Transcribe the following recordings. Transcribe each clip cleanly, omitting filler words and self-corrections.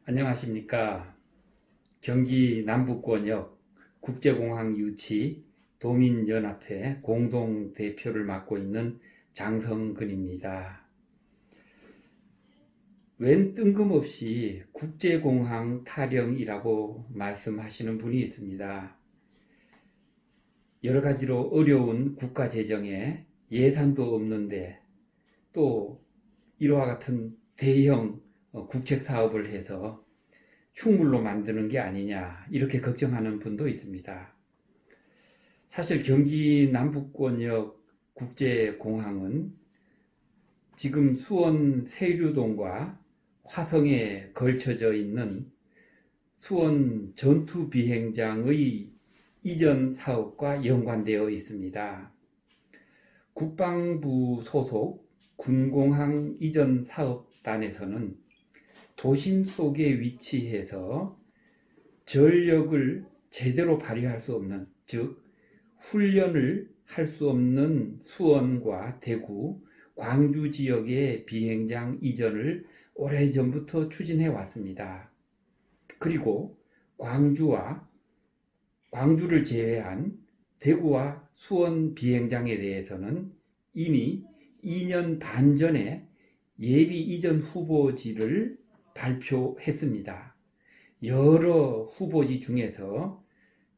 안녕하십니까. 경기 남부권역 국제공항 유치 도민연합회 공동대표를 맡고 있는 장성근입니다. 웬 뜬금없이 국제공항 타령이라고 말씀하시는 분이 있습니다. 여러 가지로 어려운 국가 재정에 예산도 없는데 또 이와 같은 대형 국책 사업을 해서 흉물로 만드는 게 아니냐 이렇게 걱정하는 분도 있습니다. 사실 경기 남부권역 국제공항은 지금 수원 세류동과 화성에 걸쳐져 있는 수원 전투비행장의 이전 사업과 연관되어 있습니다. 국방부 소속 군공항 이전 사업단에서는 도심 속에 위치해서 전력을 제대로 발휘할 수 없는, 즉 훈련을 할 수 없는 수원과 대구, 광주 지역의 비행장 이전을 오래전부터 추진해 왔습니다. 그리고 광주를 제외한 대구와 수원 비행장에 대해서는 이미 2년 반 전에 예비 이전 후보지를 발표했습니다. 여러 후보지 중에서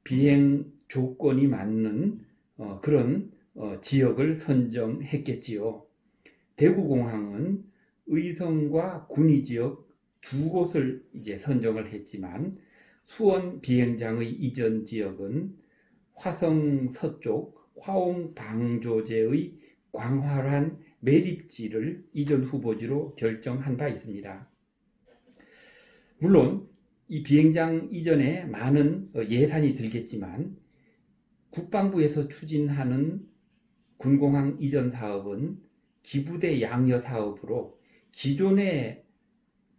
비행 조건이 맞는 그런 지역을 선정했겠지요. 대구공항은 의성과 군위지역 두 곳을 이제 선정을 했지만 수원 비행장의 이전 지역은 화성 서쪽 화옹 방조제의 광활한 매립지를 이전 후보지로 결정한 바 있습니다. 물론 이 비행장 이전에 많은 예산이 들겠지만 국방부에서 추진하는 군공항 이전 사업은 기부대 양여 사업으로 기존의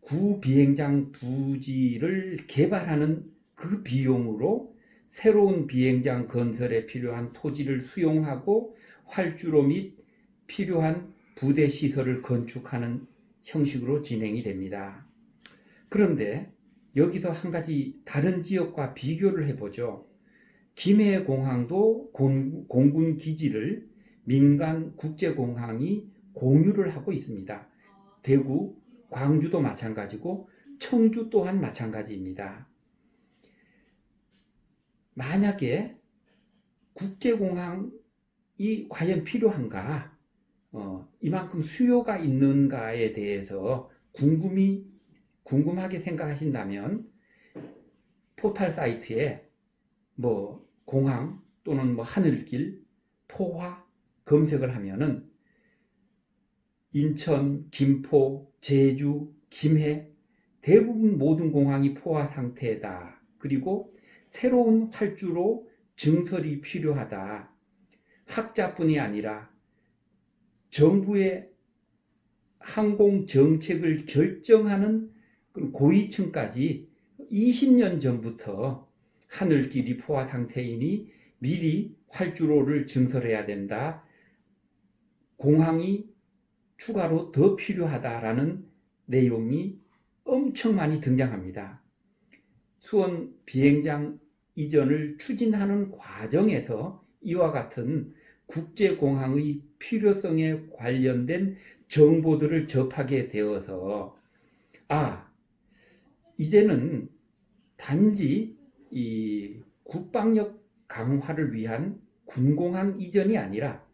구 비행장 부지를 개발하는 그 비용으로 새로운 비행장 건설에 필요한 토지를 수용하고 활주로 및 필요한 부대 시설을 건축하는 형식으로 진행이 됩니다. 그런데 여기서 한 가지 다른 지역과 비교를 해보죠. 김해공항도 공군 기지를 민간 국제공항이 공유를 하고 있습니다. 대구, 광주도 마찬가지고 청주 또한 마찬가지입니다. 만약에 국제공항이 과연 필요한가, 이만큼 수요가 있는가에 대해서 궁금하게 생각하신다면 포털 사이트에 공항 또는 하늘길, 포화 검색을 하면은 인천, 김포, 제주, 김해 대부분 모든 공항이 포화 상태다. 그리고 새로운 활주로 증설이 필요하다. 학자뿐이 아니라 정부의 항공 정책을 결정하는 고위층까지 20년 전부터 하늘길이 포화 상태이니 미리 활주로를 증설해야 된다. 공항이 추가로 더 필요하다라는 내용이 엄청 많이 등장합니다. 수원 비행장 이전을 추진하는 과정에서 이와 같은 국제공항의 필요성에 관련된 정보들을 접하게 되어서 이제는 단지 이 국방력 강화를 위한 군공항 이전이 아니라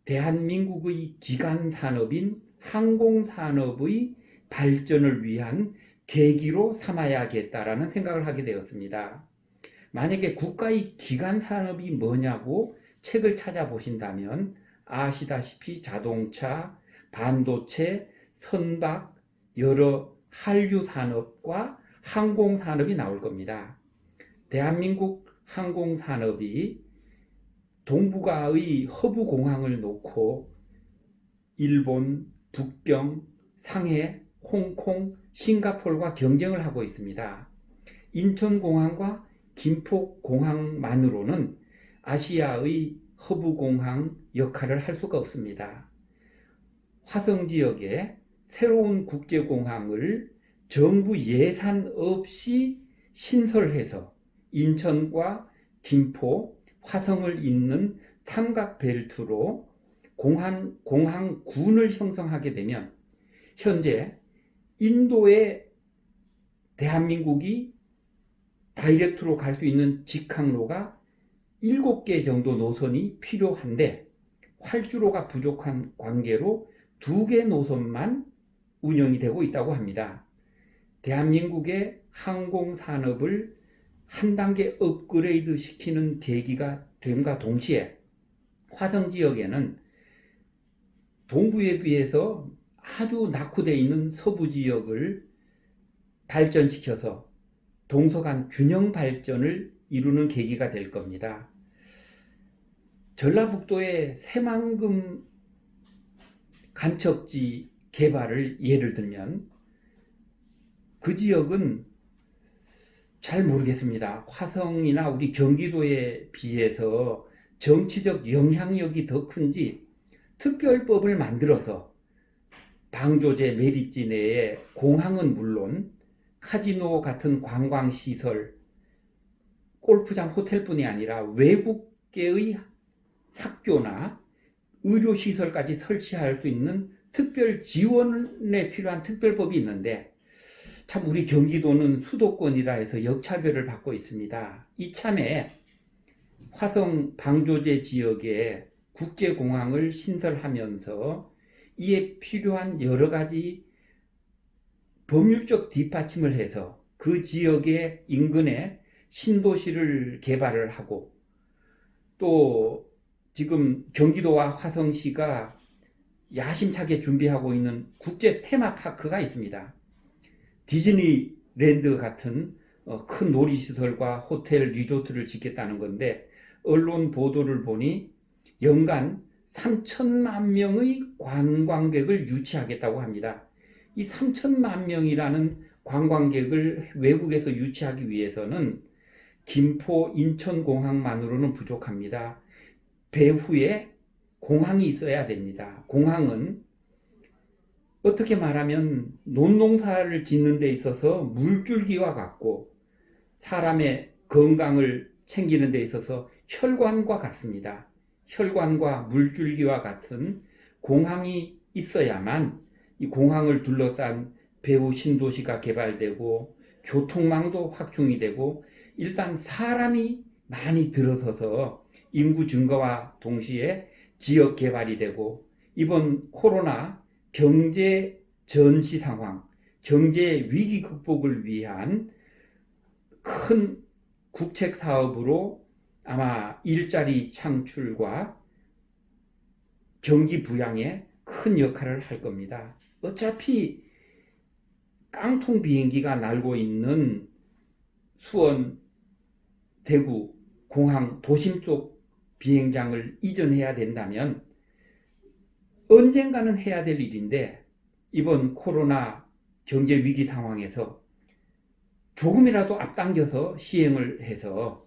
대한민국의 기간 산업인 항공산업의 발전을 위한 계기로 삼아야겠다라는 생각을 하게 되었습니다. 만약에 국가의 기간 산업이 뭐냐고 책을 찾아보신다면 아시다시피 자동차, 반도체, 선박, 여러 한류 산업과 항공 산업이 나올 겁니다. 대한민국 항공 산업이 동북아의 허브 공항을 놓고 일본, 북경, 상해, 홍콩, 싱가포르와 경쟁을 하고 있습니다. 인천공항과 김포공항만으로는 아시아의 허브공항 역할을 할 수가 없습니다. 화성 지역에 새로운 국제공항을 정부 예산 없이 신설해서 인천과 김포, 화성을 잇는 삼각벨트로 공항군을 형성하게 되면 현재 인도에 대한민국이 다이렉트로 갈 수 있는 직항로가 7개 정도 노선이 필요한데 활주로가 부족한 관계로 2개 노선만 운영이 되고 있다고 합니다. 대한민국의 항공산업을 한 단계 업그레이드 시키는 계기가 됨과 동시에 화성 지역에는 동부에 비해서 아주 낙후되어 있는 서부 지역을 발전시켜서 동서간 균형 발전을 이루는 계기가 될 겁니다. 전라북도의 새만금 간척지 개발을 예를 들면 그 지역은 잘 모르겠습니다. 화성이나 우리 경기도에 비해서 정치적 영향력이 더 큰지 특별법을 만들어서 방조제 매립지 내에 공항은 물론 카지노 같은 관광시설, 골프장, 호텔뿐이 아니라 외국계의 학교나 의료시설까지 설치할 수 있는 특별 지원에 필요한 특별법이 있는데 참 우리 경기도는 수도권이라 해서 역차별을 받고 있습니다. 이참에 화성 방조제 지역에 국제공항을 신설하면서 이에 필요한 여러 가지 법률적 뒷받침을 해서 그 지역의 인근에 신도시를 개발을 하고 또 지금 경기도와 화성시가 야심차게 준비하고 있는 국제 테마파크가 있습니다. 디즈니랜드 같은 큰 놀이시설과 호텔, 리조트를 짓겠다는 건데 언론 보도를 보니 연간 3천만 명의 관광객을 유치하겠다고 합니다. 이 3천만 명이라는 관광객을 외국에서 유치하기 위해서는 김포, 인천공항만으로는 부족합니다. 배후에 공항이 있어야 됩니다. 공항은 어떻게 말하면 논농사를 짓는 데 있어서 물줄기와 같고 사람의 건강을 챙기는 데 있어서 혈관과 같습니다. 혈관과 물줄기와 같은 공항이 있어야만 이 공항을 둘러싼 배후 신도시가 개발되고 교통망도 확충이 되고 일단 사람이 많이 들어서서 인구 증가와 동시에 지역 개발이 되고 이번 코로나 경제 전시 상황, 경제 위기 극복을 위한 큰 국책 사업으로 아마 일자리 창출과 경기 부양에 큰 역할을 할 겁니다. 어차피 깡통 비행기가 날고 있는 수원, 대구, 공항, 도심 쪽 비행장을 이전해야 된다면 언젠가는 해야 될 일인데 이번 코로나 경제 위기 상황에서 조금이라도 앞당겨서 시행을 해서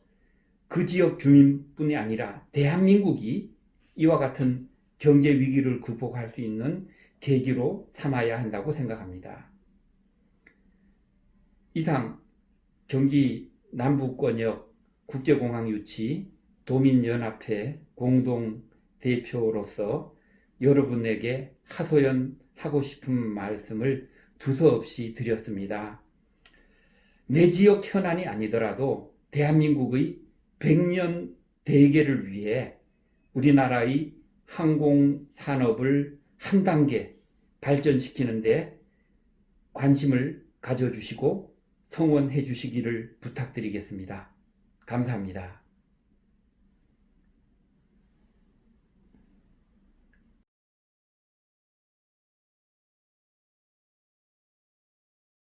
그 지역 주민뿐이 아니라 대한민국이 이와 같은 경제 위기를 극복할 수 있는 계기로 삼아야 한다고 생각합니다. 이상 경기 남부권역 국제공항 유치 도민연합회 공동대표로서 여러분에게 하소연하고 싶은 말씀을 두서없이 드렸습니다. 내 지역 현안이 아니더라도 대한민국의 100년 대계를 위해 우리나라의 항공산업을 한 단계 발전시키는 데 관심을 가져주시고 성원해 주시기를 부탁드리겠습니다. 감사합니다.